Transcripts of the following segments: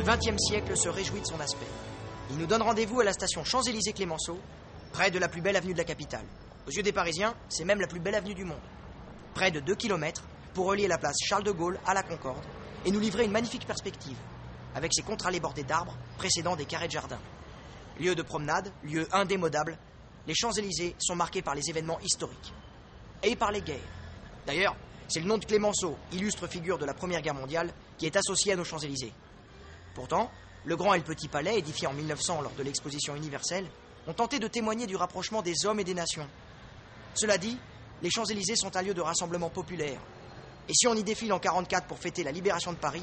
Le XXe siècle se réjouit de son aspect. Il nous donne rendez-vous à la station Champs-Élysées-Clémenceau, près de la plus belle avenue de la capitale. Aux yeux des Parisiens, c'est même la plus belle avenue du monde. Près de 2 km pour relier la place Charles de Gaulle à la Concorde et nous livrer une magnifique perspective, avec ses contre-allées bordées d'arbres précédant des carrés de jardin. Lieu de promenade, lieu indémodable, les Champs-Élysées sont marqués par les événements historiques. Et par les guerres. D'ailleurs, c'est le nom de Clémenceau, illustre figure de la Première Guerre mondiale, qui est associé à nos Champs-Élysées. Pourtant, le Grand et le Petit Palais, édifiés en 1900 lors de l'Exposition universelle, ont tenté de témoigner du rapprochement des hommes et des nations. Cela dit, les Champs-Élysées sont un lieu de rassemblement populaire. Et si on y défile en 1944 pour fêter la libération de Paris,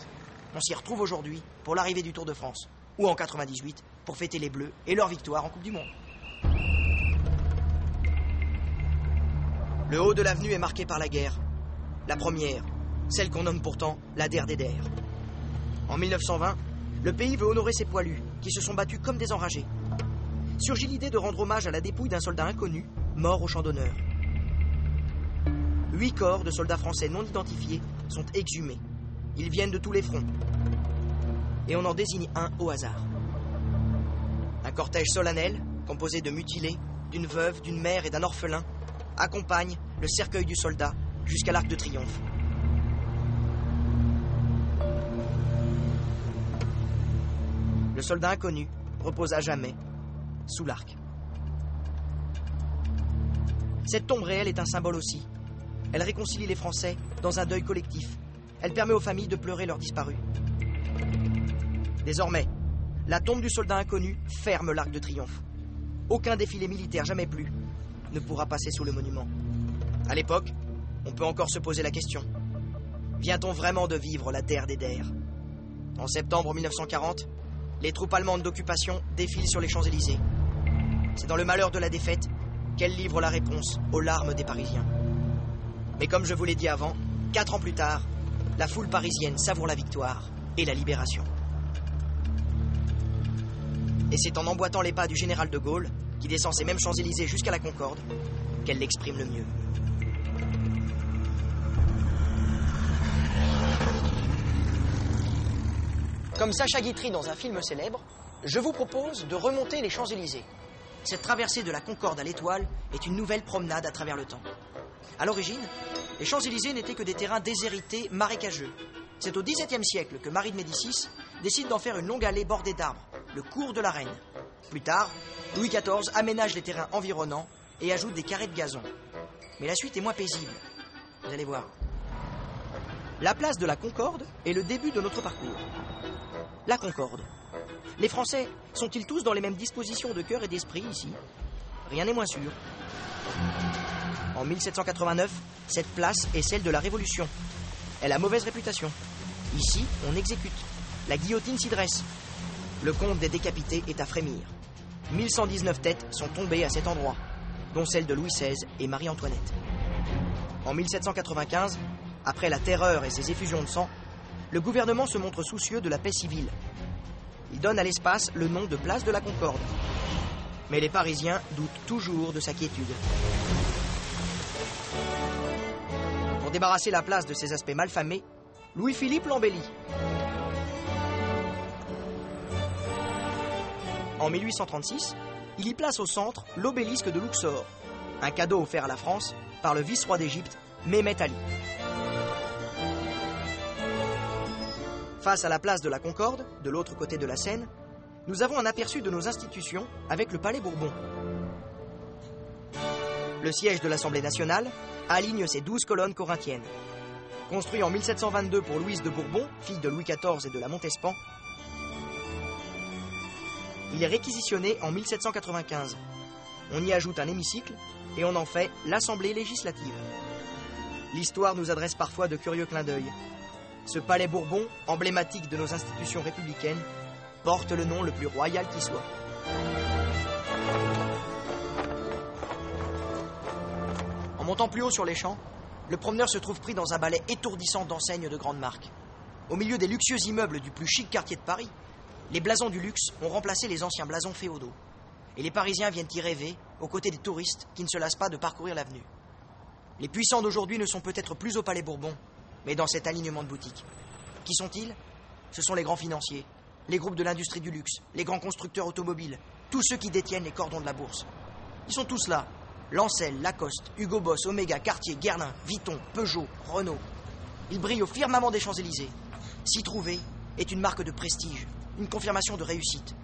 on s'y retrouve aujourd'hui pour l'arrivée du Tour de France, ou en 1998 pour fêter les Bleus et leur victoire en Coupe du Monde. Le haut de l'avenue est marqué par la guerre. La première, celle qu'on nomme pourtant la der des der. En 1920, le pays veut honorer ses poilus, qui se sont battus comme des enragés. Surgit l'idée de rendre hommage à la dépouille d'un soldat inconnu, mort au champ d'honneur. 8 corps de soldats français non identifiés sont exhumés. Ils viennent de tous les fronts. Et on en désigne un au hasard. Un cortège solennel, composé de mutilés, d'une veuve, d'une mère et d'un orphelin, accompagne le cercueil du soldat jusqu'à l'Arc de Triomphe. Le soldat inconnu repose à jamais sous l'arc. Cette tombe réelle est un symbole aussi. Elle réconcilie les Français dans un deuil collectif. Elle permet aux familles de pleurer leurs disparus. Désormais, la tombe du soldat inconnu ferme l'Arc de Triomphe. Aucun défilé militaire jamais plus ne pourra passer sous le monument. À l'époque, on peut encore se poser la question. Vient-on vraiment de vivre la der des der? En septembre 1940, les troupes allemandes d'occupation défilent sur les Champs-Élysées. C'est dans le malheur de la défaite qu'elles livrent la réponse aux larmes des Parisiens. Mais comme je vous l'ai dit avant, 4 ans plus tard, la foule parisienne savoure la victoire et la libération. Et c'est en emboîtant les pas du général de Gaulle, qui descend ces mêmes Champs-Élysées jusqu'à la Concorde, qu'elle l'exprime le mieux. Comme Sacha Guitry dans un film célèbre, je vous propose de remonter les Champs-Élysées. Cette traversée de la Concorde à l'Étoile est une nouvelle promenade à travers le temps. À l'origine, les Champs-Élysées n'étaient que des terrains déshérités, marécageux. C'est au XVIIe siècle que Marie de Médicis décide d'en faire une longue allée bordée d'arbres, le cours de la Reine. Plus tard, Louis XIV aménage les terrains environnants et ajoute des carrés de gazon. Mais la suite est moins paisible. Vous allez voir. La place de la Concorde est le début de notre parcours. La Concorde. Les Français sont-ils tous dans les mêmes dispositions de cœur et d'esprit ici? Rien n'est moins sûr. En 1789, cette place est celle de la Révolution. Elle a mauvaise réputation. Ici, on exécute. La guillotine s'y dresse. Le compte des décapités est à frémir. 1119 têtes sont tombées à cet endroit, dont celle de Louis XVI et Marie-Antoinette. En 1795, après la terreur et ses effusions de sang, le gouvernement se montre soucieux de la paix civile. Il donne à l'espace le nom de place de la Concorde. Mais les Parisiens doutent toujours de sa quiétude. Pour débarrasser la place de ses aspects malfamés, Louis-Philippe l'embellit. En 1836, il y place au centre l'obélisque de Luxor, un cadeau offert à la France par le vice-roi d'Égypte, Mehmet Ali. Face à la place de la Concorde, de l'autre côté de la Seine, nous avons un aperçu de nos institutions avec le Palais Bourbon. Le siège de l'Assemblée nationale aligne ses 12 colonnes corinthiennes. Construit en 1722 pour Louise de Bourbon, fille de Louis XIV et de la Montespan, il est réquisitionné en 1795. On y ajoute un hémicycle et on en fait l'Assemblée législative. L'histoire nous adresse parfois de curieux clins d'œil. Ce palais Bourbon, emblématique de nos institutions républicaines, porte le nom le plus royal qui soit. En montant plus haut sur les champs, le promeneur se trouve pris dans un balai étourdissant d'enseignes de grandes marques. Au milieu des luxueux immeubles du plus chic quartier de Paris, les blasons du luxe ont remplacé les anciens blasons féodaux. Et les Parisiens viennent y rêver, aux côtés des touristes qui ne se lassent pas de parcourir l'avenue. Les puissants d'aujourd'hui ne sont peut-être plus au Palais Bourbon, mais dans cet alignement de boutiques. Qui sont-ils? Ce sont les grands financiers, les groupes de l'industrie du luxe, les grands constructeurs automobiles, tous ceux qui détiennent les cordons de la bourse. Ils sont tous là. Lancel, Lacoste, Hugo Boss, Omega, Cartier, Guerlain, Vuitton, Peugeot, Renault. Ils brillent au firmament des Champs-Élysées. S'y trouver est une marque de prestige, une confirmation de réussite.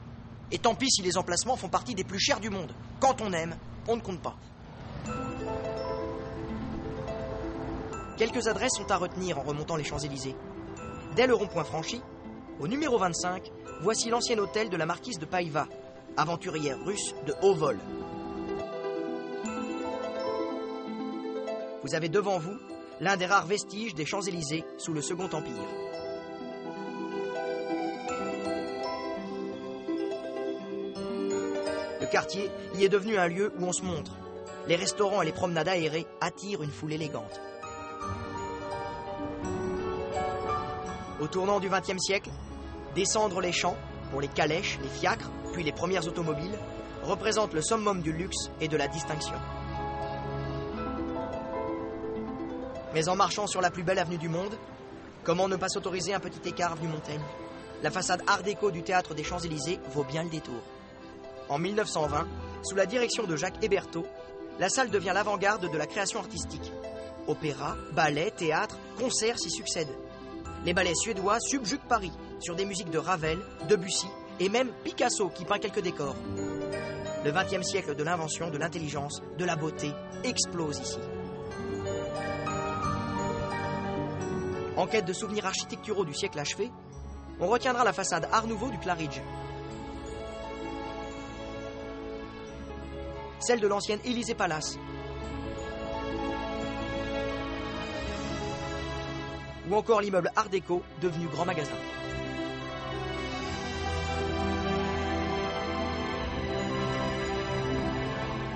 Et tant pis si les emplacements font partie des plus chers du monde. Quand on aime, on ne compte pas. Quelques adresses sont à retenir en remontant les Champs-Élysées. Dès le rond-point franchi, au numéro 25, voici l'ancien hôtel de la marquise de Païva, aventurière russe de haut vol. Vous avez devant vous l'un des rares vestiges des Champs-Élysées sous le Second Empire. Le quartier y est devenu un lieu où on se montre. Les restaurants et les promenades aérées attirent une foule élégante. Au tournant du XXe siècle, descendre les champs pour les calèches, les fiacres, puis les premières automobiles, représente le summum du luxe et de la distinction. Mais en marchant sur la plus belle avenue du monde, comment ne pas s'autoriser un petit écart avenue Montaigne? La façade art déco du théâtre des Champs-Élysées vaut bien le détour. En 1920, sous la direction de Jacques Hébertot, la salle devient l'avant-garde de la création artistique. Opéra, ballet, théâtre, concerts s'y succèdent. Les ballets suédois subjuguent Paris, sur des musiques de Ravel, Debussy et même Picasso qui peint quelques décors. Le XXe siècle de l'invention, de l'intelligence, de la beauté explose ici. En quête de souvenirs architecturaux du siècle achevé, on retiendra la façade Art Nouveau du Claridge. Celle de l'ancienne Élysée Palace. Ou encore l'immeuble Art déco devenu grand magasin.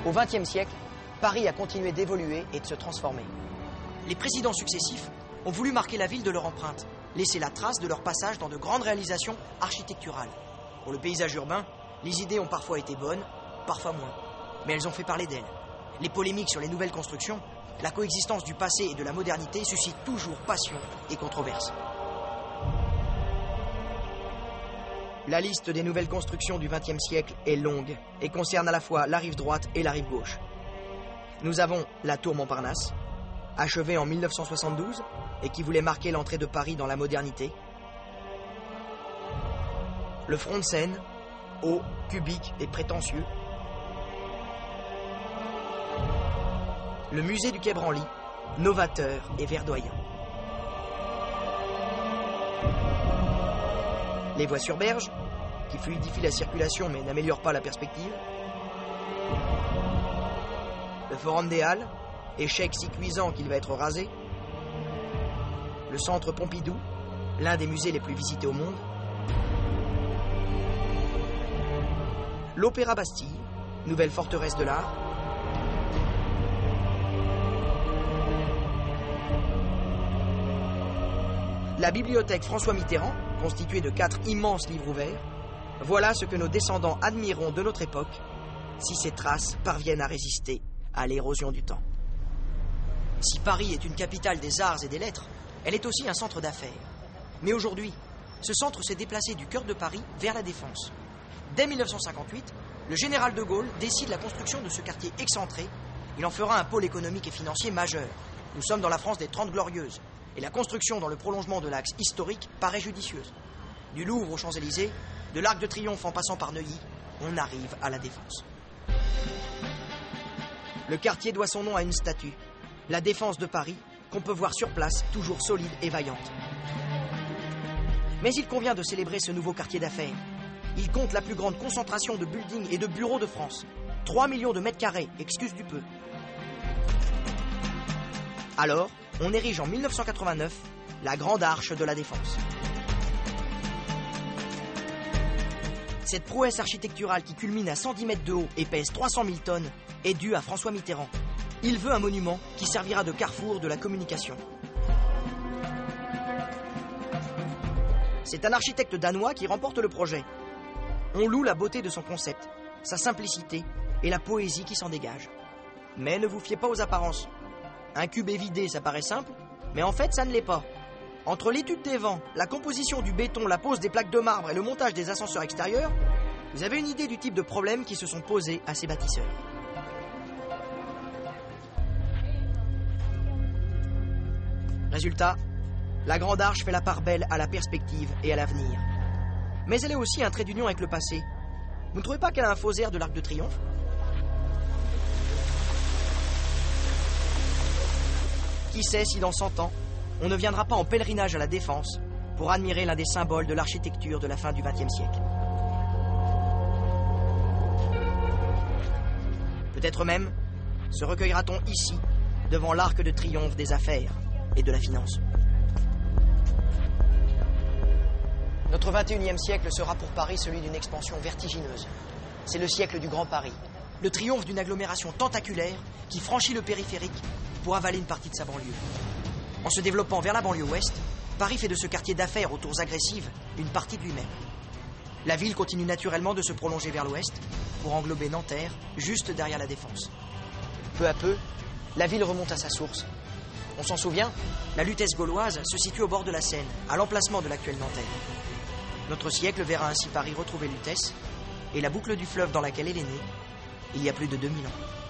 Au XXe siècle, Paris a continué d'évoluer et de se transformer. Les présidents successifs ont voulu marquer la ville de leur empreinte, laisser la trace de leur passage dans de grandes réalisations architecturales. Pour le paysage urbain, les idées ont parfois été bonnes, parfois moins. Mais elles ont fait parler d'elles. Les polémiques sur les nouvelles constructions, la coexistence du passé et de la modernité suscitent toujours passion et controverse. La liste des nouvelles constructions du XXe siècle est longue et concerne à la fois la rive droite et la rive gauche. Nous avons la tour Montparnasse, achevée en 1972 et qui voulait marquer l'entrée de Paris dans la modernité. Le front de Seine, haut, cubique et prétentieux. Le musée du Quai Branly, novateur et verdoyant. Les voies sur berge, qui fluidifient la circulation mais n'améliorent pas la perspective. Le Forum des Halles, échec si cuisant qu'il va être rasé. Le Centre Pompidou, l'un des musées les plus visités au monde. L'Opéra Bastille, nouvelle forteresse de l'art. La bibliothèque François Mitterrand, constituée de 4 immenses livres ouverts, voilà ce que nos descendants admireront de notre époque, si ces traces parviennent à résister à l'érosion du temps. Si Paris est une capitale des arts et des lettres, elle est aussi un centre d'affaires. Mais aujourd'hui, ce centre s'est déplacé du cœur de Paris vers la Défense. Dès 1958, le général de Gaulle décide la construction de ce quartier excentré. Il en fera un pôle économique et financier majeur. Nous sommes dans la France des 30 Glorieuses. Et la construction dans le prolongement de l'axe historique paraît judicieuse. Du Louvre aux Champs-Élysées, de l'Arc de Triomphe en passant par Neuilly, on arrive à la Défense. Le quartier doit son nom à une statue, la Défense de Paris, qu'on peut voir sur place, toujours solide et vaillante. Mais il convient de célébrer ce nouveau quartier d'affaires. Il compte la plus grande concentration de buildings et de bureaux de France. 3 millions de mètres carrés, excuse du peu. Alors, on érige en 1989 la Grande Arche de la Défense. Cette prouesse architecturale qui culmine à 110 mètres de haut et pèse 300 000 tonnes est due à François Mitterrand. Il veut un monument qui servira de carrefour de la communication. C'est un architecte danois qui remporte le projet. On loue la beauté de son concept, sa simplicité et la poésie qui s'en dégage. Mais ne vous fiez pas aux apparences. Un cube évidé, ça paraît simple, mais en fait, ça ne l'est pas. Entre l'étude des vents, la composition du béton, la pose des plaques de marbre et le montage des ascenseurs extérieurs, vous avez une idée du type de problèmes qui se sont posés à ces bâtisseurs. Résultat, la Grande Arche fait la part belle à la perspective et à l'avenir. Mais elle est aussi un trait d'union avec le passé. Vous ne trouvez pas qu'elle a un faux air de l'Arc de Triomphe ? Qui sait si dans 100 ans, on ne viendra pas en pèlerinage à la Défense pour admirer l'un des symboles de l'architecture de la fin du XXe siècle. Peut-être même se recueillera-t-on ici, devant l'Arc de Triomphe des affaires et de la finance. Notre 21e siècle sera pour Paris celui d'une expansion vertigineuse. C'est le siècle du Grand Paris, le triomphe d'une agglomération tentaculaire qui franchit le périphérique pour avaler une partie de sa banlieue. En se développant vers la banlieue ouest, Paris fait de ce quartier d'affaires aux tours agressives une partie de lui-même. La ville continue naturellement de se prolonger vers l'ouest pour englober Nanterre, juste derrière la Défense. Peu à peu, la ville remonte à sa source. On s'en souvient, la Lutèce gauloise se situe au bord de la Seine, à l'emplacement de l'actuelle Nanterre. Notre siècle verra ainsi Paris retrouver Lutèce et la boucle du fleuve dans laquelle elle est née, il y a plus de 2000 ans.